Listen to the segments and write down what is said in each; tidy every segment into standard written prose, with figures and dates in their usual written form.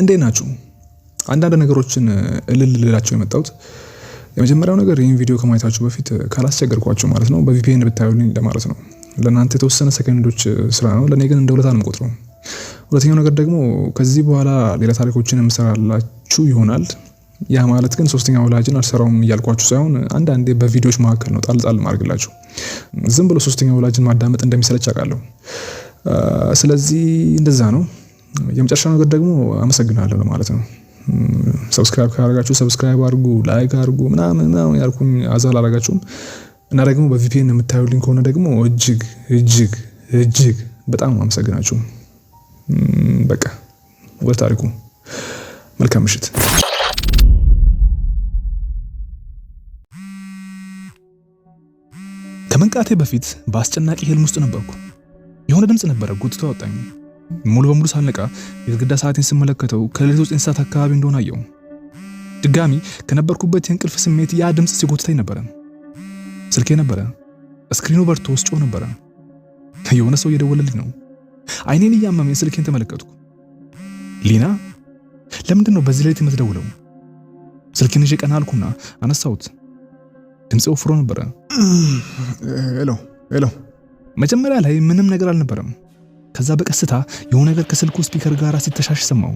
እንዴት ናችሁ? አንዳንድ ነገሮችን ልላችሁ የመጣሁት የመጀመሪያው ነገር ይህን ቪዲዮ ከማየታችሁ በፊት ካላስቸገርኳችሁ ማለት ነው በቪፒኤን ብታዩልኝ ለማለት ነው። ለእናንተ የተወሰነ ሰከንዶች ስራ ነው፣ ለእኔ ግን እንደ ውለታ ነው የምቆጥረው። ሁለተኛው ነገር ደግሞ ከዚህ በኋላ ሌላ ታሪኮችን የምሰራላችሁ ይሆናል። ያ ማለት ግን ሶስተኛ ወላጅን አልሰራውም እያልኳችሁ ሳይሆን አንዳንዴ በቪዲዮዎች መካከል ነው ጣል ማድረግላችሁ። ዝም ብሎ ሶስተኛ ወላጅን ማዳመጥ እንደሚሰለች አውቃለሁ። ስለዚህ እንደዛ ነው። የመጨረሻው ነገር ደግሞ አመሰግናለሁ ለማለት ነው። ሰብስክራይብ ካደረጋችሁ ሰብስክራይብ አድርጉ፣ ላይክ አድርጉ ምናምን ያልኩኝ አዛል አደረጋችሁም እና ደግሞ በቪፒኤን የምታዩልኝ ከሆነ ደግሞ እጅግ በጣም አመሰግናችሁ። በቃ ወደ ታሪኩ። መልካም ምሽት። ከመንቃቴ በፊት በአስጨናቂ ህልም ውስጥ ነበርኩ። የሆነ ድምጽ ነበረ ጎትቶ አወጣኝ። ሙሉ በሙሉ ሳልነቃ የግድግዳ ሰዓቴን ስመለከተው ከሌሊቱ 9 ሰዓት አካባቢ እንደሆነ አየሁ። ድጋሚ ከነበርኩበት የእንቅልፍ ስሜት ያ ድምጽ ሲጎትተኝ ነበረ። ስልኬ ነበረ። ስክሪኑ በርቶ ውስጥ ጮህ ነበረ። የሆነ ሰው እየደወለልኝ ነው። አይኔን እያመመኝ ስልኬን ተመለከትኩ። ሊና፣ ለምንድን ነው በዚህ ሌሊት የምትደውለው? ስልኬን ይዤ ቀና አልኩና አነሳሁት። ድምጽ ወፍሮ ነበረ። ሄሎ። መጀመሪያ ላይ ምንም ነገር አልነበረም። ከዛ በቀስታ የሆነ ነገር ከስልኩ ስፒከር ጋር ሲተሻሽ ሰማው።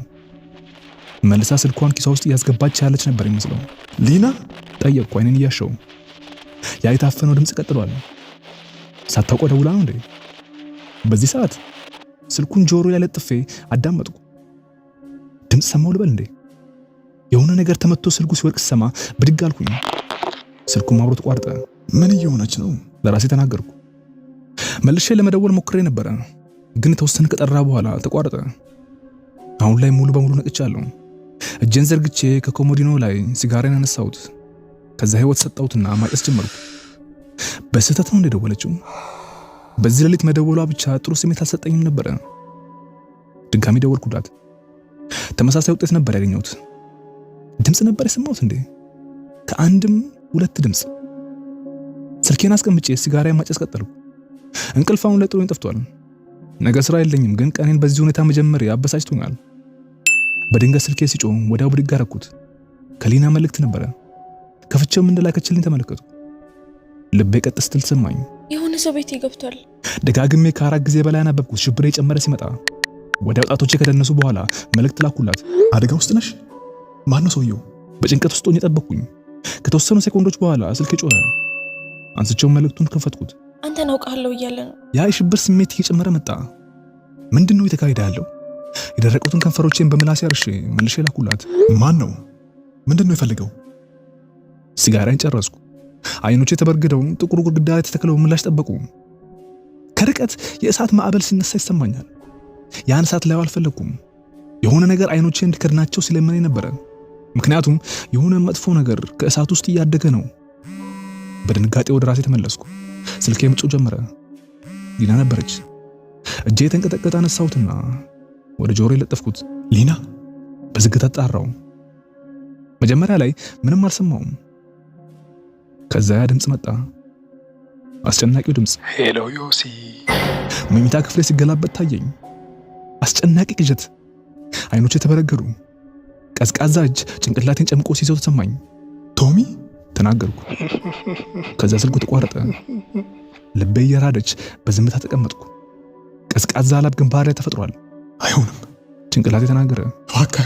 መልሳ ስልኳን ኪሷ ውስጥ እያስገባች ያለች ነበር የሚመስለው። ሊና ጠየቅኩ አይኔን እያሸው። ያ የታፈነው ድምጽ ቀጥሏል። ሳታውቀው ደውላ ነው እንዴ? በዚህ ሰዓት ስልኩን ጆሮ ላይ ለጥፌ አዳመጥኩ። ድምጽ ሰማው ልበል እንዴ? የሆነ ነገር ተመቶ ስልኩ ሲወድቅ ሰማ ብድግ አልኩኝ። ስልኩም አብሮ ተቋረጠ። ምን እየሆነች ነው ለራሴ ተናገርኩ። መልሼ ለመደወል ሞክሬ ነበረ፣ ግን ተወሰነ ከጠራ በኋላ ተቋረጠ። አሁን ላይ ሙሉ በሙሉ ነቅቻለሁ። እጄን ዘርግቼ ከኮሞዲኖ ላይ ሲጋራን አነሳሁት። ከዛ ህይወት ሰጣሁትና ማጨስ ጀመርኩ። በስህተት ነው እንደደወለችው። በዚህ ሌሊት መደወሏ ብቻ ጥሩ ስሜት አልሰጠኝም ነበረ። ድጋሚ ደወልኩላት። ተመሳሳይ ውጤት ነበር ያገኘሁት። ድምጽ ነበር የሰማሁት እንዴ? ከአንድም ሁለት ድምጽ። ስልኬን አስቀምጬ ሲጋራን ማጨስ ቀጠልኩ። እንቅልፍ አሁን ላይ ጥሎኝ ጠፍቷል። ነገ ስራ የለኝም፣ ግን ቀኔን በዚህ ሁኔታ መጀመሪያ አበሳጭቶኛል። በድንገት ስልኬ ሲጮህ ወዲያው ብድግ አደረኩት። ከሊና መልእክት ነበረ። ከፍቼውም እንደላከችልኝ ተመለከቱ። ልቤ ቀጥ ስትል ተሰማኝ። የሆነ ሰው ቤት ይገብቷል። ደጋግሜ ከ4 ጊዜ በላይ አነበብኩት። ሽብሬ ጨመረ ሲመጣ ወዲያው ጣቶቼ ከደነሱ በኋላ መልእክት ላኩላት። አደጋ ውስጥ ነሽ? ማነው ሰውየው? በጭንቀት ውስጥ ሆኜ ጠበቅኩኝ። ከተወሰኑ ሴኮንዶች በኋላ ስልኬ ጮኸ። አንስቼው መልእክቱን ከፈትኩት። አንተን አውቃለሁ እያለ ነው። ያ የሽብር ስሜት እየጨመረ መጣ። ምንድነው የተካሄደ ያለው? የደረቁትን ከንፈሮቼን በምላሴ አርሼ መልሼ ላኩላት። ማን ነው? ምንድነው የፈልገው? ሲጋራን ጨረስኩ። አይኖቼ ተበርግደው ጥቁር ግድግዳ ላይ ተተክለው ምላሽ ጠበቁ። ከርቀት የእሳት ማዕበል ሲነሳ ይሰማኛል። ያን እሳት ላይ አልፈለኩም። የሆነ ነገር አይኖቼ እንድከድናቸው ሲለምነኝ ነበረ። ምክንያቱም የሆነ መጥፎ ነገር ከእሳት ውስጥ እያደገ ነው። በድንጋጤ ወደ ራሴ ተመለስኩ። ስልኬ ምጮ ጀመረ። ሊና ነበረች። እጄ ተንቀጠቀጠ። አነሳሁትና ወደ ጆሮዬ ለጠፍኩት። ሊና በዝግታ ተጣራው። መጀመሪያ ላይ ምንም አልሰማውም። ከዛ ያ ድምጽ መጣ። አስጨናቂው ድምጽ። ሄሎ ዮሲ። መኝታ ክፍሌ ሲገላበጥ ታየኝ። አስጨናቂ ቅዠት። አይኖቼ ተበረገዱ። ቀዝቃዛ እጅ ጭንቅላቴን ጨምቆ ሲይዘው ተሰማኝ። ቶሚ ተናገርኩ። ከዛ ስልኩ ተቋረጠ። ልቤ እየራደች በዝምታ ተቀመጥኩ። ቀዝቃዛ ላብ ግንባሬ ላይ ተፈጥሯል። አይሆንም ጭንቅላቴ ተናገረ። እባክህ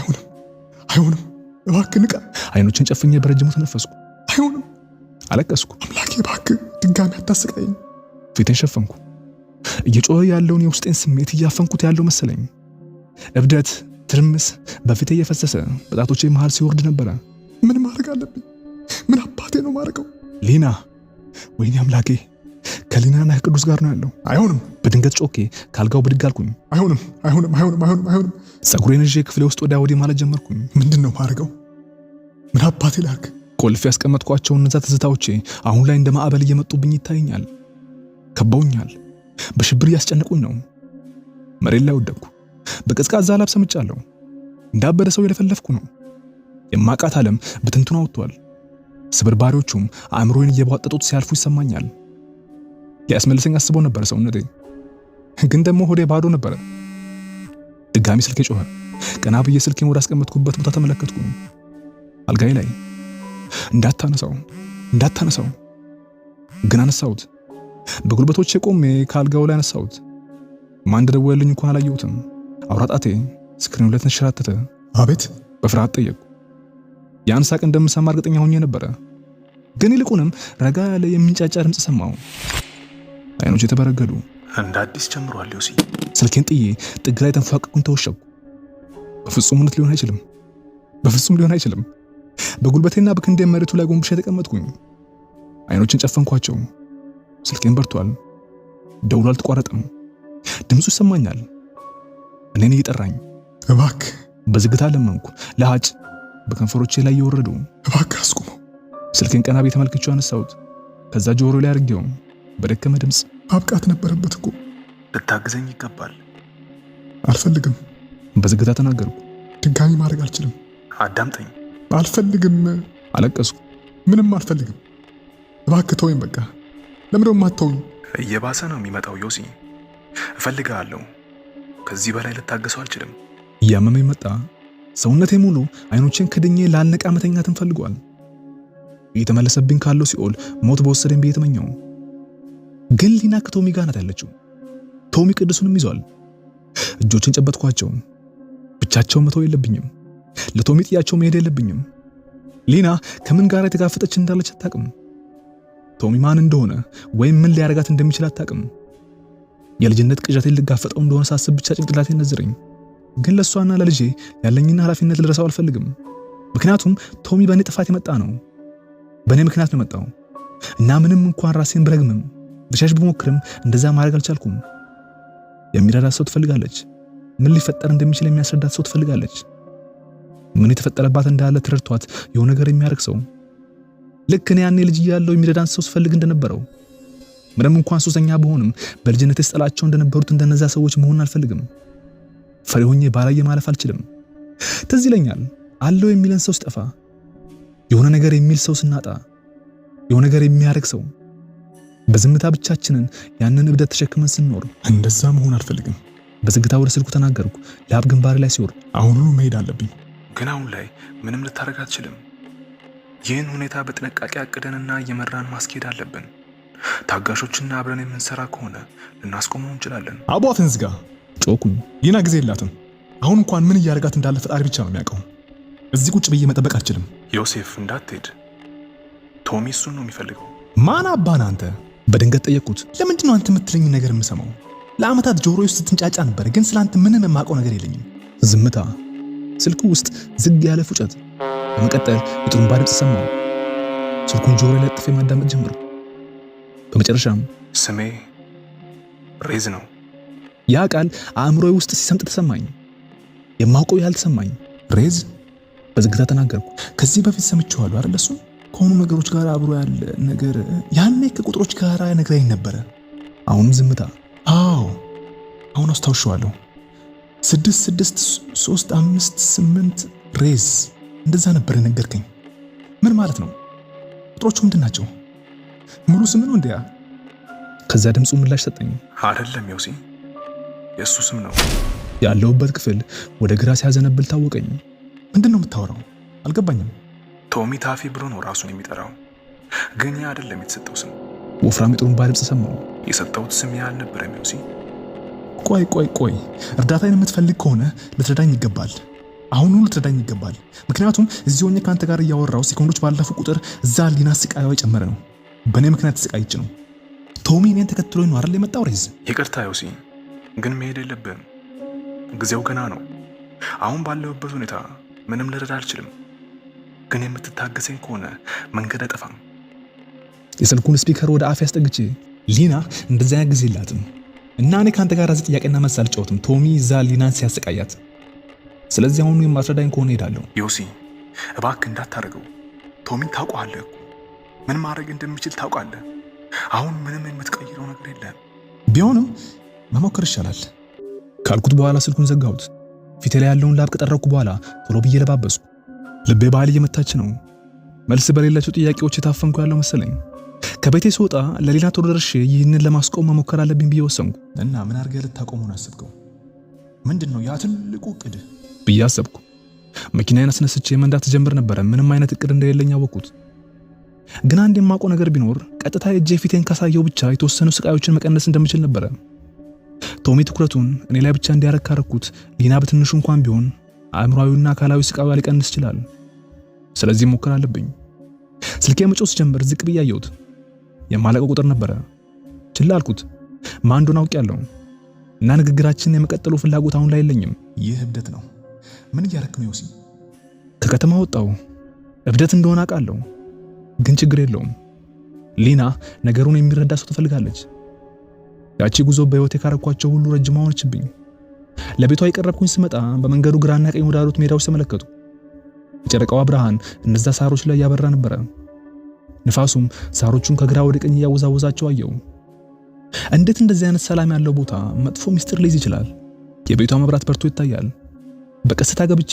አይሆንም እባክህ ንቃ። አይኖችን ጨፍኜ በረጅሙ ተነፈስኩ። አይሆንም አለቀስኩ። አምላኬ እባክህ ድጋሚ አታስቀየኝ። ፊቴን ሸፈንኩ። እየጮኸ ያለውን የውስጤን ስሜት እያፈንኩት ያለው መሰለኝ። እብደት፣ ትርምስ በፊቴ እየፈሰሰ በጣቶቼ መሃል ሲወርድ ነበረ። ምን ማድረግ አለብኝ? ምን አባቴ ነው ማድረገው? ሊና፣ ወይኔ አምላኬ፣ ከሊናና ከቅዱስ ጋር ነው ያለው። አይሆንም። በድንገት ጮኬ ካልጋው ብድግ አልኩኝ። አይሆንም። ፀጉሬን ይዤ ክፍሌ ውስጥ ወዲያ ወዲህ ማለት ጀመርኩኝ። ምንድነው ማድረገው? ምን አባቴ ላድርግ? ቆልፌ ያስቀመጥኳቸው እነዛ ትዝታዎቼ አሁን ላይ እንደ ማዕበል እየመጡብኝ ይታየኛል። ከበውኛል። በሽብር እያስጨነቁኝ ነው። መሬት ላይ ወደቅኩ። በቀዝቃዛ ላብ ሰምጫለሁ። እንዳበደ ሰው የለፈለፍኩ ነው። የማቃት ዓለም በትንቱን ወጥቷል። ስብርባሪዎቹም አእምሮዬን እየቧጠጡት ሲያልፉ ይሰማኛል። ያስመልሰኝ አስቦ ነበር ሰውነቴ፣ ግን ደግሞ ሆዴ ባዶ ነበር። ድጋሚ ስልኬ ጮኸ። ቀና ብዬ ስልኬን ወደ አስቀመጥኩበት ቦታ ተመለከትኩኝ። አልጋዬ ላይ እንዳታነሳው ግን አነሳሁት። በጉልበቶቼ ቆሜ ከአልጋው ላይ አነሳሁት። ማን እንደደወለልኝ እንኳን አላየሁትም። አውራ ጣቴ ስክሪኑ ላይ ተንሸራተተ። አቤት። በፍርሃት ጠየቅኩ። ያን ሳቅ እንደምሰማ እርግጠኛ ሆኜ ነበረ፣ ግን ይልቁንም ረጋ ያለ የሚንጫጫ ድምፅ ሰማሁ። አይኖቼ ተበረገዱ። እንደ አዲስ ጀምሯል ዮሲ። ስልኬን ጥዬ ጥግ ላይ ተንፏቀቅኩኝ፣ ተወሸኩ። በፍጹም እውነት ሊሆን አይችልም፣ በፍጹም ሊሆን አይችልም። በጉልበቴና በክንዴ መሬቱ ላይ ጎንብሼ ተቀመጥኩኝ። አይኖችን ጨፈንኳቸው። ስልኬን በርቷል። ደውሎ አልተቋረጠም። ድምፁ ይሰማኛል፣ እኔን እየጠራኝ። እባክህ። በዝግታ ለመንኩ። ለሃጭ በከንፈሮቼ ላይ እየወረዱ። እባክህ አስቁመው። ስልኬን ቀና ቤት ተመልክቼው አነሳሁት። ከዛ ጆሮ ላይ አድርጌው በደከመ ድምፅ ማብቃት ነበረበት እኮ። ልታግዘኝ ይገባል። አልፈልግም። በዝግታ ተናገርኩ። ድጋሚ ማድረግ አልችልም። አዳምጠኝ። አልፈልግም። አለቀስኩ። ምንም አልፈልግም። እባክህ ተወኝ በቃ። ለምን ነው የማትተውኝ? እየባሰ ነው የሚመጣው ዮሲ። እፈልግሃለሁ። ከዚህ በላይ ልታገሰው አልችልም። እያመመኝ መጣ። ሰውነቴ ሙሉ አይኖቼን ክድኜ ላልነቃ መተኛትን ፈልጓል። እየተመለሰብኝ ካለው ሲኦል ሞት በወሰደኝ ብዬ ተመኘው። ግን ሊና ከቶሚ ጋር ናት ያለችው። ቶሚ ቅዱስንም ይዟል። እጆችን ጨበጥኳቸው። ብቻቸውን መተው የለብኝም። ለቶሚ ጥያቸው መሄድ የለብኝም። ሊና ከምን ጋር የተጋፈጠች እንዳለች አታውቅም። ቶሚ ማን እንደሆነ ወይም ምን ሊያረጋት እንደሚችል አታውቅም። የልጅነት ቅዠቴን ልጋፈጠው እንደሆነ ሳስብ ብቻ ጭንቅላቴን ነዝረኝ። ግን ለሷና ለልጄ ያለኝና ኃላፊነት ልረሳው አልፈልግም። ምክንያቱም ቶሚ በእኔ ጥፋት የመጣ ነው። በእኔ ምክንያት ነው የመጣው እና ምንም እንኳን ራሴን ብረግምም ብሻሽ ብሞክርም እንደዛ ማድረግ አልቻልኩም። የሚረዳት ሰው ትፈልጋለች። ምን ሊፈጠር እንደሚችል የሚያስረዳት ሰው ትፈልጋለች። ምን የተፈጠረባት እንዳለ ተረድቷት የሆነ ነገር የሚያደርግ ሰው፣ ልክ እኔ ያኔ ልጅ እያለሁ የሚረዳን ሰው ስፈልግ እንደነበረው። ምንም እንኳን ሱሰኛ በሆንም በልጅነቴ ስጠላቸው እንደነበሩት እንደነዛ ሰዎች መሆን አልፈልግም። ፈሪ ሆኜ ባላየ ማለፍ አልችልም። ትዝ ይለኛል አለው የሚለን ሰው ሲጠፋ፣ የሆነ ነገር የሚል ሰው ስናጣ፣ የሆነ ነገር የሚያደርግ ሰው። በዝምታ ብቻችንን ያንን እብደት ተሸክመን ስንኖር እንደዛ መሆን አልፈልግም። በዝግታ ወደ ስልኩ ተናገርኩ። ላብ ግንባሬ ላይ ሲወርድ አሁኑኑ መሄድ አለብኝ። ግን አሁን ላይ ምንም ልታደርግ አትችልም። ይህን ሁኔታ በጥንቃቄ አቅደንና እየመራን ማስኬድ አለብን። ታጋሾችና አብረን የምንሰራ ከሆነ ልናስቆመው እንችላለን። አቡ አፍህን ዝጋ። ጮኩኝ። ሊና ጊዜ የላትም። አሁን እንኳን ምን እያደረጋት እንዳለ ፈጣሪ ብቻ ነው የሚያውቀው። እዚህ ቁጭ ብዬ መጠበቅ አልችልም። ዮሴፍ እንዳትሄድ። ቶሚ እሱን ነው የሚፈልገው። ማን አባና አንተ? በድንገት ጠየቅኩት። ለምንድን ነው አንተ የምትለኝ ነገር የምሰማው? ለአመታት ጆሮዬ ውስጥ ስትንጫጫ ነበር፣ ግን ስላንተ ምንም የማውቀው ነገር የለኝም። ዝምታ። ስልኩ ውስጥ ዝግ ያለ ፉጨት። በመቀጠል የጥሩምባ ድምፅ ሰማሁ። ስልኩን ጆሮዬ ላይ ጥፌ ማዳመጥ ጀመርኩ። በመጨረሻም ስሜ ሬዝ ነው። ያ ቃል አእምሮዬ ውስጥ ሲሰምጥ ተሰማኝ። የማውቀው ያህል ተሰማኝ። ሬዝ? በዝግታ ተናገርኩ። ከዚህ በፊት ሰምቼዋለሁ አይደል? እሱ ከሆኑ ነገሮች ጋር አብሮ ያለ ነገር ያኔ ከቁጥሮች ጋር ነግረኝ ነበረ። አሁንም ዝምታ። አዎ አሁን አስታውሻለሁ። 66358 ሬዝ እንደዛ ነበር ነገርከኝ። ምን ማለት ነው? ቁጥሮቹ ምንድን ናቸው? ሙሉ ስም ነው እንዴ? ከዛ ድምፁ ምላሽ ሰጠኝ። አይደለም ዮሲ፣ የእሱ ስም ነው። ያለውበት ክፍል ወደ ግራ ሲያዘነብል ታወቀኝ። ምንድን ነው የምታወራው? አልገባኝም። ቶሚ ታፊ ብሎ ነው ራሱን የሚጠራው፣ ግን ያ አይደለም የተሰጠው ስም። ወፍራም የጥሩምባ ድምፅ ሰማሁ። የሰጠሁት ስም ያ አልነበረም ዮሲ። ቆይ እርዳታዬን የምትፈልግ ከሆነ ልትረዳኝ ይገባል። አሁኑ ልትረዳኝ ይገባል። ምክንያቱም እዚህ ሆኜ ካንተ ጋር እያወራው ሴኮንዶች ባለፉ ቁጥር እዛ ሊና ስቃይዋ የጨመረ ነው። በእኔ ምክንያት ተሰቃይች ነው። ቶሚ እኔን ተከትሎኝ ነው አይደል የመጣው? ሬዝ ይቅርታ ዮሲ፣ ግን መሄድ የለብህም። ጊዜው ገና ነው። አሁን ባለሁበት ሁኔታ ምንም ልረዳ አልችልም። ግን የምትታገሰኝ ከሆነ መንገድ አይጠፋም። የስልኩን ስፒከር ወደ አፍ ያስጠግቼ ሊና እንደዛ ጊዜ የላትም እና እኔ ካንተ ጋር እዚህ ጥያቄና መልስ አልጫወትም። ቶሚ እዛ ሊናን ሲያሰቃያት። ስለዚህ አሁኑ የማስረዳኝ ከሆነ ሄዳለሁ። ዮሲ እባክህ እንዳታደርገው። ቶሚን ታውቀዋለህ እኮ ምን ማድረግ እንደሚችል ታውቃለህ። አሁን ምንም የምትቀይረው ነገር የለም። ቢሆንም መሞከር ይሻላል ካልኩት በኋላ ስልኩን ዘጋሁት። ፊቴ ላይ ያለውን ላብ ከጠረኩ በኋላ ቶሎ ብዬ ለባበስኩ። ልቤ ባህል እየመታች ነው። መልስ በሌላቸው ጥያቄዎች የታፈንኩ ያለው መሰለኝ። ከቤቴ ስወጣ ለሌላ ቶሎ ደርሼ ይህንን ለማስቆም መሞከር አለብኝ ብዬ ወሰንኩ። እና ምን አድርገህ ልታቆመው አስብከው? ምንድነው ያ ትልቁ እቅድ? ብዬ አሰብኩ። መኪናዬን አስነስቼ መንዳት ጀምር ነበር። ምንም አይነት እቅድ እንደሌለኝ አወቅኩት። ግን አንድ የማውቀው ነገር ቢኖር ቀጥታ እጄ ፊቴን ካሳየው ብቻ የተወሰኑ ስቃዮችን መቀነስ እንደምችል ነበር። ቶሚ ትኩረቱን እኔ ላይ ብቻ እንዲያረካ አረኩት። ሊና በትንሹ እንኳን ቢሆን አእምሯዊና አካላዊ ስቃዩ ሊቀንስ ይችላል። ስለዚህ ሞክር አለብኝ። ስልኬ መጮህ ሲጀምር ዝቅ ብዬ አየሁት። የማለቀው ቁጥር ነበረ። ችላ አልኩት። ማን እንደሆነ አውቄያለሁ እና ንግግራችን የመቀጠሉ ፍላጎት አሁን ላይ የለኝም። ይህ እብደት ነው። ምን እያረክ ነው ዮሲ? ከከተማ ወጣው። እብደት እንደሆነ አውቃለሁ፣ ግን ችግር የለውም። ሊና ነገሩን የሚረዳ ሰው ትፈልጋለች። ያቺ ጉዞ በህይወቴ ካረኳቸው ሁሉ ረጅም ሆነችብኝ። ለቤቷ የቀረብኩኝ ስመጣ በመንገዱ ግራና ቀኝ ወዳሉት ሜዳዎች ተመለከቱ። የጨረቃዋ ብርሃን እነዛ ሳሮች ላይ ያበራ ነበረ። ንፋሱም ሳሮቹን ከግራ ወደ ቀኝ ያወዛወዛቸው አየው። እንዴት እንደዚህ አይነት ሰላም ያለው ቦታ መጥፎ ሚስጥር ሊይዝ ይችላል? የቤቷ መብራት በርቶ ይታያል። በቀስታ ገብቼ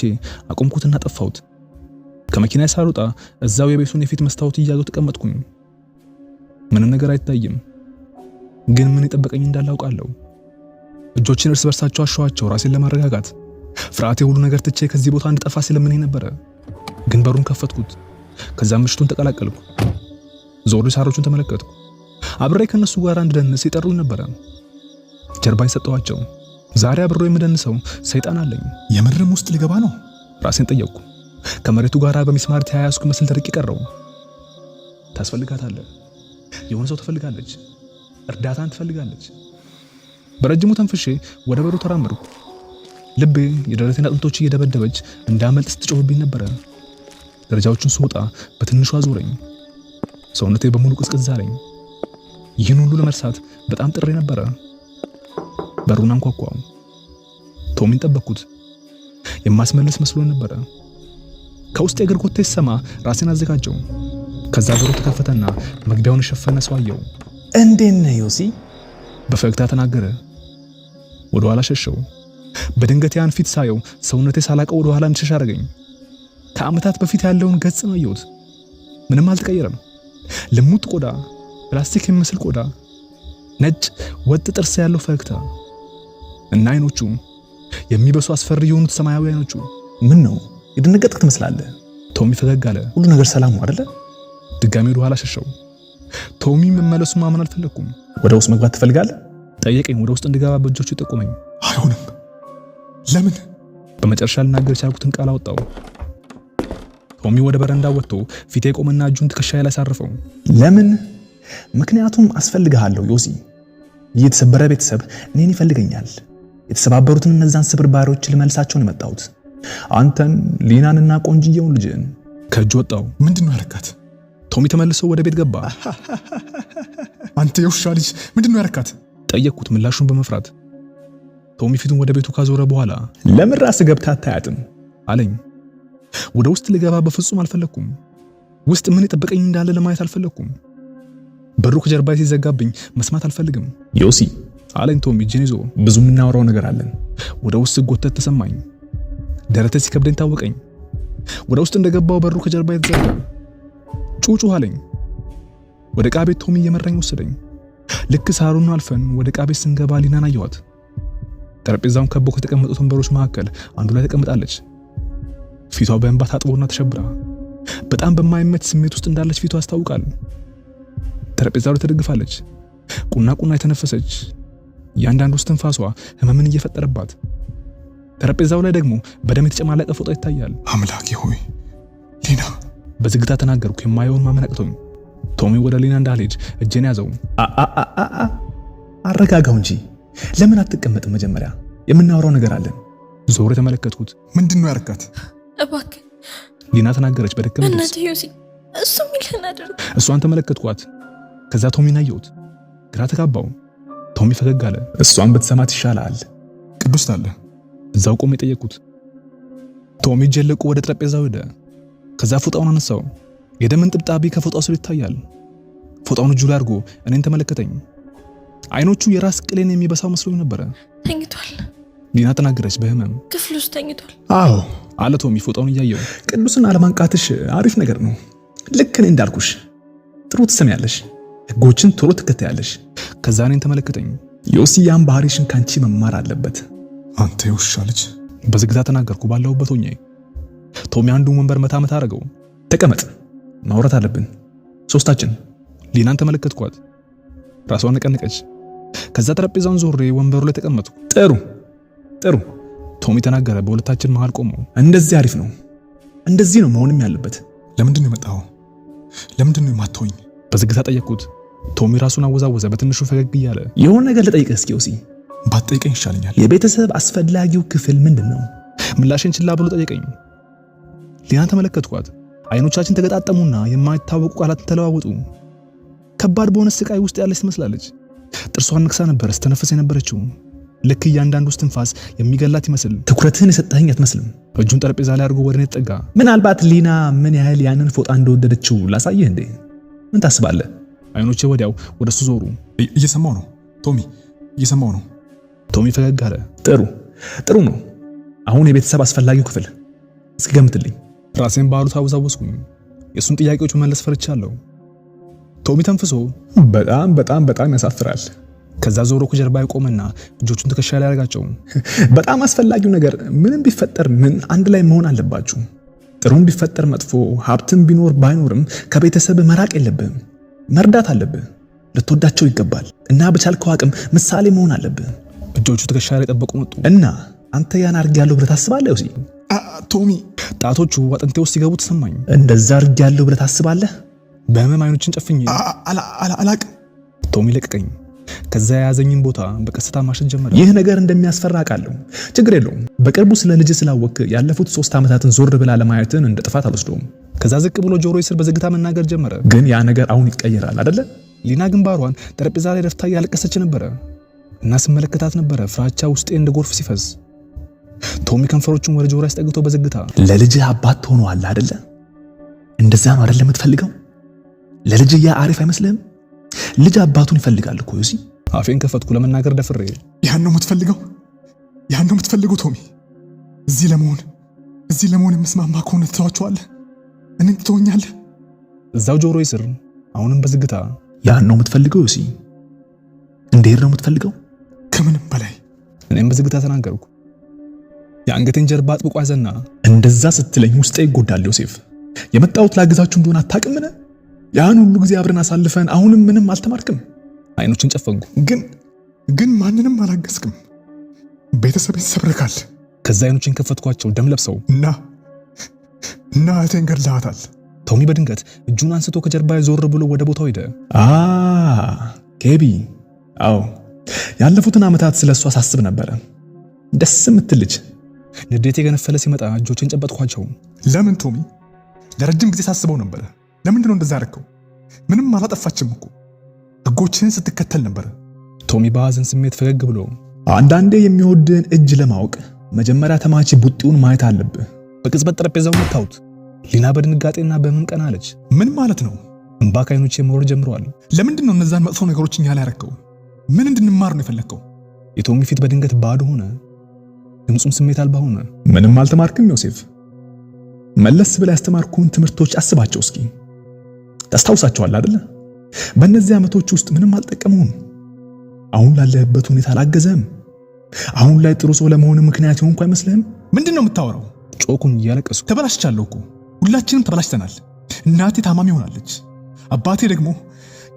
አቆምኩትና ጠፋሁት። ከመኪናዬ ሳልወጣ እዛው የቤቱን የፊት መስታወት እያየሁ ተቀመጥኩኝ። ምንም ነገር አይታይም፣ ግን ምን ይጠበቀኝ እንዳለ አውቃለሁ። እጆችን እርስ በርሳቸው አሸዋቸው ራሴን ለማረጋጋት። ፍርሃቴ ሁሉ ነገር ትቼ ከዚህ ቦታ እንድጠፋ ስለምንኝ ነበረ። ግን በሩን ከፈትኩት። ከዛም ምሽቱን ተቀላቀልኩ። ዞር ሳሮቹን ተመለከትኩ። አብሬ ከነሱ ጋር እንድደንስ ይጠሩኝ ነበረ። ጀርባኝ ሰጠኋቸው። ዛሬ አብሬ የምደንሰው ሰይጣን አለኝ። የምድርም ውስጥ ሊገባ ነው? ራሴን ጠየቅኩ። ከመሬቱ ጋር በሚስማር ተያያዝኩ መስል ደርቄ ቀረው። ታስፈልጋታለህ። የሆነ ሰው ትፈልጋለች። እርዳታን ትፈልጋለች። በረጅሙ ተንፍሼ ወደ በሩ ተራመድኩ። ልቤ የደረቴን አጥንቶች እየደበደበች እንዳመልጥ ስትጮህብኝ ነበረ። ደረጃዎቹን ስወጣ በትንሹ አዞረኝ። ሰውነቴ በሙሉ ቅዝቅዝ አለኝ። ይህን ሁሉ ለመርሳት በጣም ጥሬ ነበረ። በሩን አንኳኳው። ቶሚን ጠበቅኩት። የማስመለስ መስሎ ነበረ። ከውስጥ የእግር ኮቴ ሲሰማ ራሴን አዘጋጀው። ከዛ በሩ ተከፈተና መግቢያውን የሸፈነ ሰው አየው። እንዴት ነህ ዮሲ? በፈገግታ ተናገረ። ወደ ኋላ ሸሸው። በድንገት ያን ፊት ሳየው ሰውነቴ ሳላቀው ወደ ኋላ እንድሸሽ አደረገኝ። ከዓመታት በፊት ያለውን ገጽ ነው አየሁት። ምንም አልተቀየረም። ልሙጥ ቆዳ፣ ፕላስቲክ የሚመስል ቆዳ፣ ነጭ ወጥ ጥርስ ያለው ፈገግታ እና አይኖቹ የሚበሱ አስፈሪ የሆኑት ሰማያዊ አይኖቹ። ምን ነው የደነገጥክ ትመስላለህ? ቶሚ ፈገግ አለ። ሁሉ ነገር ሰላም ነው አይደለ? ድጋሚ ወደ ኋላ ሸሸው። ቶሚ መመለሱን ማመን አልፈለኩም። ወደ ውስጥ መግባት ትፈልጋለህ? ጠየቀኝ። ወደ ውስጥ እንድገባ በእጆቹ ጠቆመኝ። አይሆንም። ለምን? በመጨረሻ ልናገር የቻልኩትን ቃል አወጣው። ቶሚ ወደ በረንዳ ወጥቶ ፊቴ ቆመና እጁን ትከሻዬ ላይ ሳረፈው። ለምን? ምክንያቱም አስፈልግሃለሁ ዮሲ። የተሰበረ ቤተሰብ እኔን ይፈልገኛል። የተሰባበሩትን እነዛን ስብርባሪዎች ልመልሳቸው ነው የመጣሁት። አንተን፣ ሊናንና ቆንጅየውን ልጅን። ከእጁ ወጣው። ምንድነው ያረካት? ቶሚ ተመልሶ ወደ ቤት ገባ። አንተ የውሻ ልጅ ምንድነው ያረካት? ጠየቅኩት ምላሹን በመፍራት። ቶሚ ፊቱን ወደ ቤቱ ካዞረ በኋላ ለምን ራስህ ገብተህ አታያትም አለኝ። ወደ ውስጥ ልገባ በፍጹም አልፈለኩም። ውስጥ ምን የጠበቀኝ እንዳለ ለማየት አልፈለኩም። በሩ ከጀርባዬ ሲዘጋብኝ መስማት አልፈልግም። ዮሲ አለኝ ቶሚ እጄን ይዞ። ብዙ የምናወራው ነገር አለን። ወደ ውስጥ ጎተት ተሰማኝ። ደረቴ ሲከብደኝ ታወቀኝ። ወደ ውስጥ እንደገባው በሩ ከጀርባዬ ተዘጋ። ጩጩ አለኝ። ወደ ዕቃ ቤት ቶሚ እየመራኝ ወሰደኝ። ልክ ሳሩን አልፈን ወደ ዕቃ ቤት ስንገባ ሊናን አየኋት። ጠረጴዛውን ከበው ከተቀመጡት ወንበሮች መካከል አንዱ ላይ ተቀምጣለች። ፊቷ በእንባ ታጥቦና ተሸብራ በጣም በማይመች ስሜት ውስጥ እንዳለች ፊቷ ያስታውቃል። ጠረጴዛው ላይ ተደግፋለች። ቁና ቁና የተነፈሰች፣ እያንዳንዱ እስትንፋሷ ህመምን እየፈጠረባት። ጠረጴዛው ላይ ደግሞ በደም የተጨማለቀ ፎጣ ይታያል። አምላኬ ሆይ ሊና! በዝግታ ተናገርኩ። የማየውን ማመን አቅቶኝ። ቶሚ ወደ ሊና እንዳልሄድ እጄን ያዘው። አረጋጋው እንጂ ለምን አትቀመጥም? መጀመሪያ የምናወራው ነገር አለን። ዞር የተመለከትኩት። ምንድነው ያረካት? እባክህ ሊና ተናገረች በደከመ ድምፅ። እናትህ ዮሲ እሱ የሚልህን አድርግ። እሷን ተመለከትኳት። ከዛ ቶሚን አየሁት። ግራ ተጋባው። ቶሚ ፈገግ አለ። እሷን ብትሰማት ይሻላል። ቅዱስ ታለ እዛው ቆሜ ጠየቅኩት። ቶሚ ጀለቁ ወደ ጠረጴዛው ሄደ። ከዛ ፎጣውን አነሳው። የደምን ጥብጣቢ ከፎጣው ስር ይታያል። ፎጣውን እጁ ላይ አድርጎ እኔን ተመለከተኝ። አይኖቹ የራስ ቅሌን የሚበሳው መስሎኝ ነበረ። ተኝቷል። ሊና ተናገረች በህመም። ክፍል ውስጥ ተኝቷል። አዎ አለ ቶሚ ፎጣውን እያየው። ቅዱስን አለማንቃትሽ አሪፍ ነገር ነው። ልክ እኔ እንዳልኩሽ ጥሩ ትሰሚያለሽ፣ ህጎችን ቶሎ ትከታያለሽ። ከዛ እኔን ተመለከተኝ። ዮሲ ያን ባህሪሽን ካንቺ መማር አለበት። አንተ የውሻ ልጅ! በዝግታ ተናገርኩ ባለሁበት ሆኜ። ቶሚ አንዱን ወንበር መታ አደረገው። ተቀመጥ፣ ማውራት አለብን ሶስታችን። ሊናን ተመለከትኳት። ራሷን ነቀነቀች። ከዛ ጠረጴዛውን ዞሬ ወንበሩ ላይ ተቀመጥኩ። ጥሩ ቶሚ ተናገረ በሁለታችን መሃል ቆሞ። እንደዚህ አሪፍ ነው፣ እንደዚህ ነው መሆንም ያለበት። ለምንድን ነው የመጣኸው? ለምንድን ነው የማትሆኝ? በዝግታ ጠየቅኩት። ቶሚ ራሱን አወዛወዘ በትንሹ ፈገግ እያለ። የሆነ ነገር ልጠይቅህ እስኪ ኦሲ። ባትጠይቀኝ ይሻለኛል። የቤተሰብ አስፈላጊው ክፍል ምንድነው? ምላሽን ችላ ብሎ ጠየቀኝ። ሊናን ተመለከትኳት። አይኖቻችን ተገጣጠሙና የማይታወቁ ቃላት ተለዋወጡ። ከባድ በሆነ ስቃይ ውስጥ ያለች ትመስላለች። ጥርሷን ንክሳ ነበር ስተነፍስ የነበረችው። ልክ እያንዳንዱ ትንፋስ የሚገላት ይመስል። ትኩረትህን የሰጠኸኝ አትመስልም። እጁን ጠረጴዛ ላይ አድርጎ ወደ እኔ ተጠጋ። ምናልባት ሊና ምን ያህል ያንን ፎጣ እንደወደደችው ላሳየህ እንዴ? ምን ታስባለህ? አይኖቼ ወዲያው ወደሱ ዞሩ። እየሰማው ነው ቶሚ፣ እየሰማው ነው። ቶሚ ፈገግ አለ። ጥሩ ነው። አሁን የቤተሰብ አስፈላጊው ክፍል እስኪ ገምትልኝ። ራሴን ባሉ ታወዛወስኩኝ። የሱን ጥያቄዎች መመለስ ፈርቻለሁ። ቶሚ ተንፍሶ በጣም ያሳፍራል። ከዛ ዞሮ ከጀርባ ቆመና እጆቹን ትከሻ ላይ ያደረጋቸው። በጣም አስፈላጊው ነገር ምንም ቢፈጠር ምን አንድ ላይ መሆን አለባችሁ። ጥሩም ቢፈጠር መጥፎ፣ ሀብትም ቢኖር ባይኖርም ከቤተሰብ መራቅ የለብህም። መርዳት አለብህ። ልትወዳቸው ይገባል እና በቻልከው አቅም ምሳሌ መሆን አለብህ። እጆቹ ትከሻ ላይ ጠበቁ መጡ እና አንተ ያን አድርጌያለሁ ብለህ ታስባለህ? እሺ ቶሚ፣ ጣቶቹ አጥንቴ ውስጥ ሲገቡ ተሰማኝ። እንደዛ አድርጌያለሁ ብለህ ታስባለህ? በህመም አይኖችን ጨፍኜ አላቅም። ቶሚ ለቀቀኝ። ከዛ የያዘኝን ቦታ በቀስታ ማሸት ጀመረ። ይህ ነገር እንደሚያስፈራ አውቃለሁ። ችግር የለውም። በቅርቡ ስለ ልጅ ስላወቅ ያለፉት 3 ዓመታትን ዞር ብላ ለማየትን እንደ ጥፋት አልወስደውም። ከዛ ዝቅ ብሎ ጆሮዬ ስር በዝግታ መናገር ጀመረ። ግን ያ ነገር አሁን ይቀየራል አይደለ? ሊና ግንባሯን ጠረጴዛ ላይ ደፍታ እያለቀሰች ነበረ እና ስመለከታት ነበረ ፍራቻ ውስጤ እንደ ጎርፍ ሲፈዝ። ቶሚ ከንፈሮቹን ወደ ጆሮዬ አስጠግቶ በዝግታ ለልጅህ አባት ትሆነዋለህ አይደለ? እንደዛ ነው አይደለ የምትፈልገው? ለልጅህ ያ አሪፍ አይመስልህም? ልጅ አባቱን ይፈልጋል እኮ ዮሲ። አፌን ከፈትኩ ለመናገር ደፍሬ። ያን ነው የምትፈልገው ቶሚ? እዚህ ለመሆን የምስማማ ከሆነ ትተዋቸዋለህ? እኔን ትተወኛለህ? እዛው ጆሮዬ ስር አሁንም በዝግታ ያን ነው የምትፈልገው ዮሲ? እንዴት ነው የምትፈልገው? ከምንም በላይ። እኔም በዝግታ ተናገርኩ። የአንገቴን ጀርባ አጥብቆ ያዘና እንደዛ ስትለኝ ውስጤ ይጎዳል ዮሴፍ። የመጣሁት ላግዛችሁ እንደሆነ አታውቅምን? ያን ሁሉ ጊዜ አብረን አሳልፈን አሁንም ምንም አልተማርክም? አይኖችን ጨፈንኩ። ግን ማንንም አላገዝክም። ቤተሰቤን ሰብረካል። ከዛ አይኖችን ከፈትኳቸው ደም ለብሰው እና እህቴን ገድለሃታል። ቶሚ በድንገት እጁን አንስቶ ከጀርባ ዞር ብሎ ወደ ቦታው ሄደ። ኬቢ፣ አዎ ያለፉትን ዓመታት ስለሷ ሳስብ ነበረ። ደስ የምትል ልጅ። ንዴቴ ገነፈለ ሲመጣ እጆችን ጨበጥኳቸው። ለምን ቶሚ? ለረጅም ጊዜ ሳስበው ነበረ። ለምንድን ነው እንደዛ ያደረከው? ምንም አላጠፋችም እኮ። ሕጎችህን ስትከተል ነበረ። ቶሚ በሐዘን ስሜት ፈገግ ብሎ አንዳንዴ የሚወድህን እጅ ለማወቅ መጀመሪያ ተማቺ ቡጢውን ማየት አለብህ። በቅጽበት ጠረጴዛው መታሁት። ሊና በድንጋጤና በምን ቀና አለች። ምን ማለት ነው? እንባ ከዓይኖቼ መውረድ ጀምረዋል። ለምንድን ነው እነዛን መጥፎ ነገሮች እኛ ላይ ያደረከው? ምን እንድንማር ነው የፈለግከው? የቶሚ ፊት በድንገት ባዶ ሆነ። ድምፁም ስሜት አልባ ሆነ። ምንም አልተማርክም ዮሴፍ? መለስ ብላ ያስተማርኩን ትምህርቶች አስባቸው እስኪ። ታስታውሳቸዋል አይደለ? በእነዚህ ዓመቶች ውስጥ ምንም አልጠቀመውም። አሁን ላለህበት ሁኔታ አላገዘህም። አሁን ላይ ጥሩ ሰው ለመሆን ምክንያት ይሆንኩ አይመስልህም? ምንድን ነው የምታወራው? ጮኩኝ እያለቀስኩ። ተበላሽቻለሁ እኮ። ሁላችንም ተበላሽተናል። እናቴ ታማሚ ሆናለች። አባቴ ደግሞ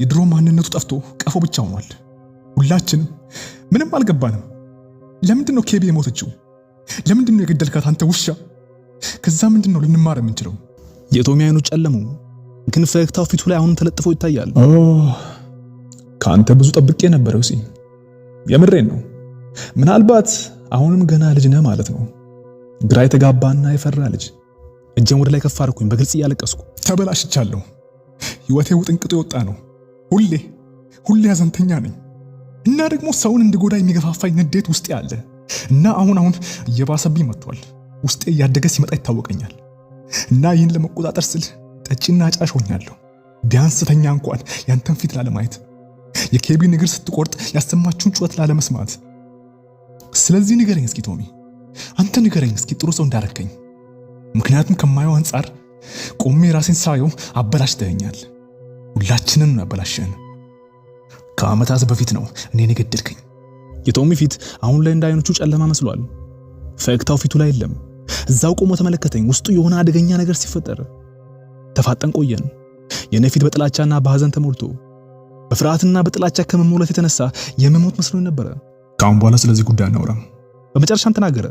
የድሮ ማንነቱ ጠፍቶ ቀፎ ብቻ ሆኗል። ሁላችንም ምንም አልገባንም። ለምንድን ነው ኬቢ የሞተችው? ለምንድን ነው የገደልካት አንተ ውሻ? ከዛ ምንድን ነው ልንማር የምንችለው? የቶሚ አይኖች ጨለሙ፣ ግን ፈገግታው ፊቱ ላይ አሁንም ተለጥፎ ይታያል። ከአንተ ብዙ ጠብቄ ነበር ዮሲ። የምሬን ነው። ምናልባት አሁንም ገና ልጅ ነህ ማለት ነው። ግራ የተጋባና የፈራ ልጅ። እጄን ወደ ላይ ከፍ አድርኩኝ በግልጽ እያለቀስኩ። ተበላሽቻለሁ። ህይወቴ ውጥንቅጡ የወጣ ነው። ሁሌ ሐዘንተኛ ነኝ እና ደግሞ ሰውን እንድጎዳ የሚገፋፋኝ ንዴት ውስጤ አለ እና አሁን እየባሰብኝ መጥቷል። ውስጤ እያደገ ሲመጣ ይታወቀኛል እና ይህን ለመቆጣጠር ስል ጠጪና ጫሽ ሆኛለሁ። ቢያንስ ተኛ እንኳን ያንተን ፊት ላለማየት፣ የኬቢን እግር ስትቆርጥ ያሰማችሁን ጩኸት ላለመስማት። ስለዚህ ንገረኝ እስኪ ቶሚ፣ አንተ ንገረኝ እስኪ ጥሩ ሰው እንዳረከኝ። ምክንያቱም ከማየው አንጻር ቆሜ ራሴን ሳየው አበላሽተኸኛል። ሁላችንን ነው ያበላሸን። ከዓመታት በፊት ነው እኔን የገደልከኝ። የቶሚ ፊት አሁን ላይ እንደ አይኖቹ ጨለማ መስሏል። ፈገግታው ፊቱ ላይ የለም። እዛው ቆሞ ተመለከተኝ። ውስጡ የሆነ አደገኛ ነገር ሲፈጠር ተፋጠን ቆየን። የኔ ፊት በጥላቻና በሐዘን ተሞልቶ በፍርሃትና በጥላቻ ከመሞላት የተነሳ የመሞት መስሎኝ ነበር። ከአሁን በኋላ ስለዚህ ጉዳይ አናወራም በመጨረሻም ተናገረ።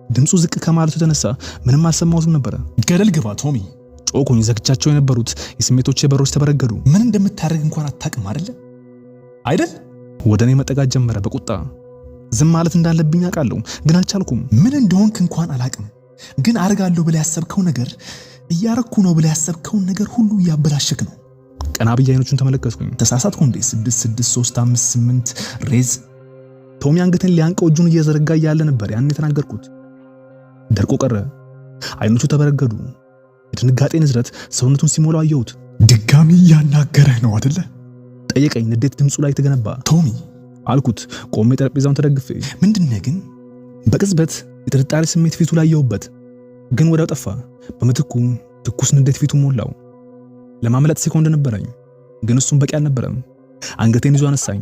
ድምፁ ዝቅ ከማለቱ የተነሳ ምንም አልሰማሁትም ነበር። ገደል ግባ ቶሚ። ጮኩኝ። ዘግቻቸው የነበሩት የስሜቶቼ በሮች ተበረገዱ። ምን እንደምታደርግ እንኳን አታውቅም አይደል? ወደ እኔ መጠጋት ጀመረ በቁጣ። ዝም ማለት እንዳለብኝ አውቃለሁ፣ ግን አልቻልኩም። ምን እንደሆንክ እንኳን አላውቅም፣ ግን አርጋለሁ ብለህ ያሰብከው ነገር እያረኩ ነው ብለህ ያሰብከውን ነገር ሁሉ እያበላሸክ ነው። ቀና ብዬ አይኖቹን ተመለከትኩኝ። ተሳሳትኩ እንዴ? 6 6 3 5 8 ሬዝ። ቶሚ አንገቴን ሊያንቀው እጁን እየዘረጋ እያለ ነበር ያን የተናገርኩት። ደርቆ ቀረ። አይኖቹ ተበረገዱ። የድንጋጤ ንዝረት ሰውነቱን ሲሞላው አየሁት። ድጋሚ እያናገረህ ነው አይደለ? ጠየቀኝ። ንዴት ድምፁ ላይ ተገነባ። ቶሚ አልኩት ቆሜ ጠረጴዛውን ተደግፌ። ምንድነው ግን? በቅጽበት የጥርጣሬ ስሜት ፊቱ ላይ ያየሁበት፣ ግን ወዲያው ጠፋ። በምትኩ ትኩስ ንዴት ፊቱ ሞላው። ለማምለጥ ሴኮንድ ነበረኝ፣ ግን እሱም በቂ አልነበረም። አንገቴን ይዞ አነሳኝ።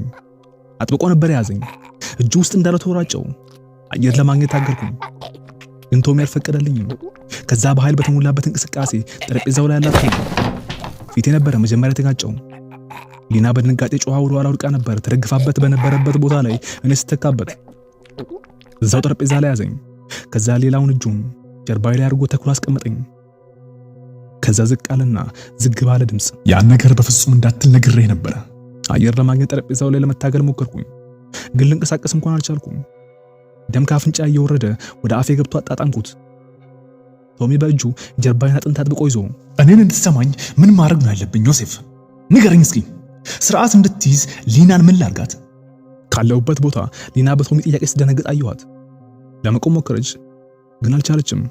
አጥብቆ ነበር የያዘኝ። እጁ ውስጥ እንዳለ ተወራጨው። አየር ለማግኘት ታገልኩኝ፣ ግን ቶሚ አልፈቀደልኝም። ከዛ በኃይል በተሞላበት እንቅስቃሴ ጠረጴዛው ላይ ያላት ፊቴ ነበረ መጀመሪያ የተጋጨው። ሊና በድንጋጤ ጮኻ ወደ ኋላ ወድቃ ነበር። ተደግፋበት በነበረበት ቦታ ላይ እኔ ስተካበት እዛው ጠረጴዛ ላይ ያዘኝ። ከዛ ሌላውን እጁን ጀርባዬ ላይ አድርጎ ተኩሎ አስቀመጠኝ። ከዛ ዝቅ አለና ዝግ ባለ ድምፅ ያን ነገር በፍጹም እንዳትል ነግሬህ ነበረ። አየር ለማግኘት ጠረጴዛው ላይ ለመታገል ሞከርኩኝ፣ ግን ልንቀሳቀስ እንኳን አልቻልኩም። ደም ካፍንጫ እየወረደ ወደ አፌ ገብቶ አጣጣምኩት። ቶሚ በእጁ ጀርባዬን አጥንት አጥብቆ ይዞ እኔን እንድትሰማኝ ምን ማድረግ ነው ያለብኝ? ዮሴፍ ንገረኝ እስኪ። ስርዓት እንድትይዝ ሊናን ምን ላርጋት? ካለሁበት ቦታ ሊና በቶሚ ጥያቄ ስትደነግጥ አየኋት። ለመቆም ሞከረች፣ ግን አልቻለችም።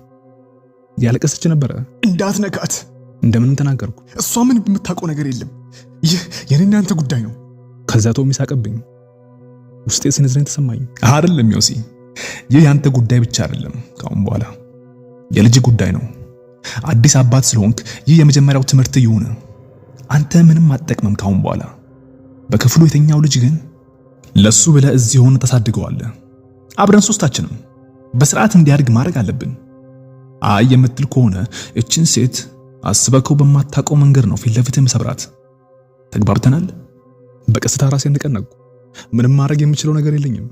ያለቀሰች ነበረ። እንዳትነካት እንደምንም ተናገርኩ። እሷ ምን የምታውቀው ነገር የለም። ይህ የኔና ያንተ ጉዳይ ነው። ከዛ ቶሚ ሳቀብኝ። ውስጤ ሲነዝረኝ ተሰማኝ። አይደለም ዮሲ፣ ይህ ያንተ ጉዳይ ብቻ አይደለም። ካሁን በኋላ የልጅ ጉዳይ ነው። አዲስ አባት ስለሆንክ ይህ የመጀመሪያው ትምህርት ይሁን። አንተ ምንም አትጠቅምም ካሁን በኋላ። በክፍሉ የተኛው ልጅ ግን ለሱ ብለህ እዚህ ሆነ ታሳድገዋለህ። አብረን ሶስታችንም በስርዓት እንዲያድግ ማድረግ አለብን። አይ የምትል ከሆነ እችን ሴት አስበከው በማታውቀው መንገድ ነው ፊት ለፊት መሰብራት። ተግባብተናል? በቀስታ ራሴን ነቀነቅኩ። ምንም ማድረግ የምችለው ነገር የለኝም።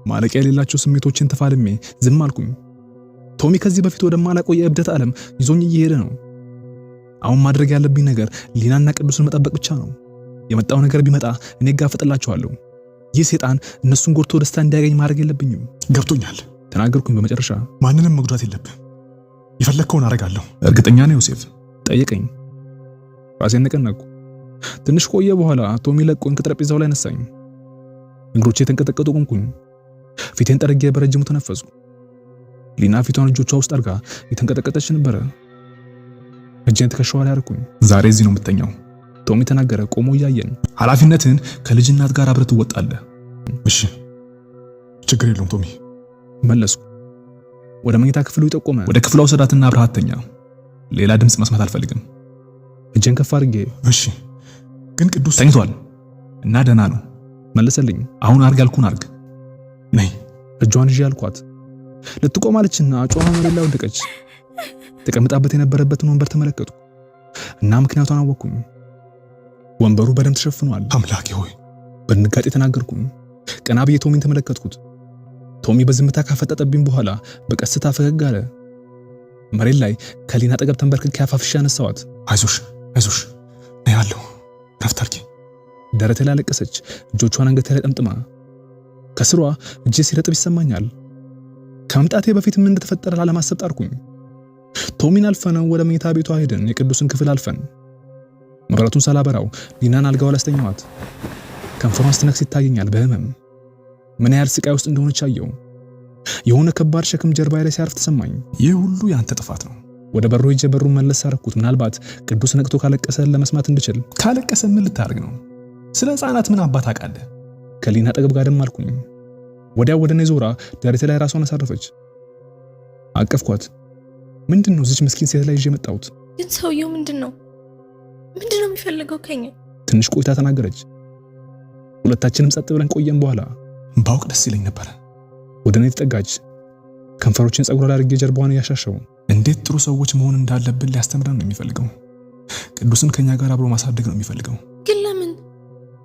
ማለቂያ የሌላቸው ስሜቶችን ተፋልሜ ዝም አልኩኝ። ቶሚ ከዚህ በፊት ወደማላውቀው የእብደት ዓለም ይዞኝ እየሄደ ነው። አሁን ማድረግ ያለብኝ ነገር ሊናና ቅዱስን መጠበቅ ብቻ ነው። የመጣው ነገር ቢመጣ እኔ ጋፈጥላቸዋለሁ። ይህ ሴጣን እነሱን ጎድቶ ደስታ እንዲያገኝ ማድረግ የለብኝም። ገብቶኛል ተናገርኩኝ በመጨረሻ። ማንንም መጉዳት የለብህ። የፈለግከውን አደርጋለሁ። እርግጠኛ ነህ ዮሴፍ? ጠየቀኝ። ራሴን ነቀነቅኩ። ትንሽ ቆየ በኋላ ቶሚ ለቆኝ ከጠረጴዛው ላይ ነሳኝ። እግሮቼ የተንቀጠቀጡ ቆምኩኝ። ፊቴን ጠርጌ በረጅሙ ተነፈስኩ። ሊና ፊቷን እጆቿ ውስጥ አድርጋ የተንቀጠቀጠች ነበረ። እጄን ትከሻዋ ላይ አደረኩኝ። ዛሬ እዚህ ነው የምትተኛው ቶሚ ተናገረ፣ ቆሞ እያየን። ኃላፊነትን ከልጅናት ጋር አብረህ ትወጣለህ። እሺ ችግር የለውም ቶሚ መለስኩ። ወደ መኝታ ክፍሉ ይጠቆመ። ወደ ክፍሏ ወሰዳትና አብረሃት ተኛ። ሌላ ድምፅ መስማት አልፈልግም። እጄን ከፍ አድርጌ እሺ ግን ቅዱስ ተኝቷል እና ደህና ነው መለሰልኝ። አሁን አርግ ያልኩህን አርግ። ነይ እጇን ይዤ አልኳት። ልትቆም አለችና ጮኻ መሬት ላይ ወደቀች። ተቀምጣበት የነበረበትን ወንበር ተመለከትኩ እና ምክንያቱን አወቅኩኝ። ወንበሩ በደም ተሸፍኗል። አምላኬ ሆይ በድንጋጤ ተናገርኩኝ። ቀና ብዬ ቶሚን ተመለከትኩት። ቶሚ በዝምታ ካፈጠጠብኝ በኋላ በቀስታ ፈገግ አለ። መሬት ላይ ከሊና አጠገብ ተንበርክኬ አፋፍሻ አነሳዋት። አይዞሽ አይዞሽ ነይ አለው ረፍት አድርጊ። ደረቴ ላይ አለቀሰች። እጆቿን አንገቴ ላይ ጠምጥማ ከስሯ እጄ ሲረጥብ ይሰማኛል። ከመምጣቴ በፊት ምን እንደተፈጠረ ላለማሰብ ጣርኩኝ። ቶሚን አልፈነው ወደ መኝታ ቤቷ ሄደን የቅዱስን ክፍል አልፈን መብራቱን ሳላበራው ሊናን አልጋው ላይ አስተኛዋት። ከንፈሯን ስትነክስ ይታየኛል በህመም። ምን ያህል ስቃይ ውስጥ እንደሆነች አየው። የሆነ ከባድ ሸክም ጀርባዬ ላይ ሲያርፍ ተሰማኝ። ይህ ሁሉ ያንተ ጥፋት ነው። ወደ በሩ ሄጄ በሩን መለስ አደረኩት። ምናልባት ቅዱስ ነቅቶ ካለቀሰ ለመስማት እንድችል። ካለቀሰ ምን ልታደርግ ነው? ስለ ህፃናት ምን አባት አውቃለህ? ከሊና አጠገብ ጋር ደም አልኩኝ። ወዲያው ወደ እኔ ዞራ ደረቴ ላይ ራሷን አሳረፈች። አቀፍኳት። ምንድነው እዚች ምስኪን ሴት ላይ ይዤ መጣሁት? ግን ሰውየው ምንድነው የሚፈልገው ከኛ? ትንሽ ቆይታ ተናገረች። ሁለታችንም ጸጥ ብለን ቆየን። በኋላ ባውቅ ደስ ይለኝ ነበር። ወደ እኔ ተጠጋች። ከንፈሮችን ጸጉሯ ላይ አድርጌ ጀርባዋን እያሻሸው እንዴት ጥሩ ሰዎች መሆን እንዳለብን ሊያስተምረን ነው የሚፈልገው። ቅዱስን ከኛ ጋር አብሮ ማሳደግ ነው የሚፈልገው። ግን ለምን?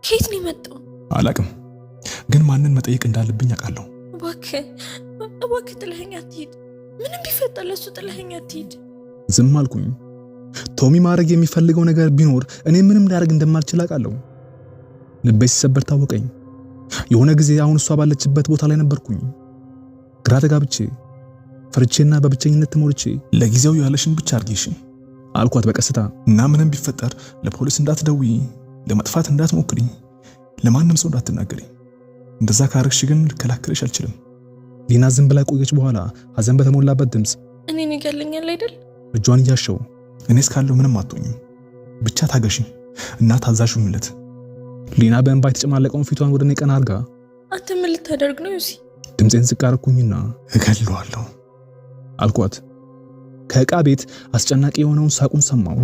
ከየት ነው የመጣው? አላቅም፣ ግን ማንን መጠየቅ እንዳለብኝ አውቃለሁ። እባክህ ጥለኸኝ አትሂድ። ምንም ቢፈጠር ለሱ ጥለኸኝ አትሂድ። ዝም አልኩኝ። ቶሚ ማድረግ የሚፈልገው ነገር ቢኖር እኔ ምንም ሊያደርግ እንደማልችል አውቃለሁ። ልቤ ሲሰበር ታወቀኝ። የሆነ ጊዜ አሁን እሷ ባለችበት ቦታ ላይ ነበርኩኝ። ግራ ተጋብቼ ፍርቼና በብቸኝነት ተሞልቼ ለጊዜው ያለሽን ብቻ አርጊሽ አልኳት በቀስታ። እና ምንም ቢፈጠር ለፖሊስ እንዳትደውይ፣ ለመጥፋት እንዳትሞክሪ፣ ለማንም ሰው እንዳትናገሪ። እንደዛ ካረግሽ ግን ልከላከልሽ አልችልም። ሊና ዝም ብላ ቆየች። በኋላ ሐዘን በተሞላበት ድምጽ እኔን ይገለኛል አይደል? እጇን እያሸው እኔ እስካለሁ ምንም አትሆኝም፣ ብቻ ታገሺ እና ታዛዥኝለት። ሊና በእንባ የተጨማለቀውን ፊቷን ወደ እኔ ቀና አድርጋ አንተ ምን ልታደርግ ነው ዮሲ? ድምጼን ዝቅ አደረኩኝና እገለዋለሁ አልኳት። ከዕቃ ቤት አስጨናቂ የሆነውን ሳቁን ሰማው።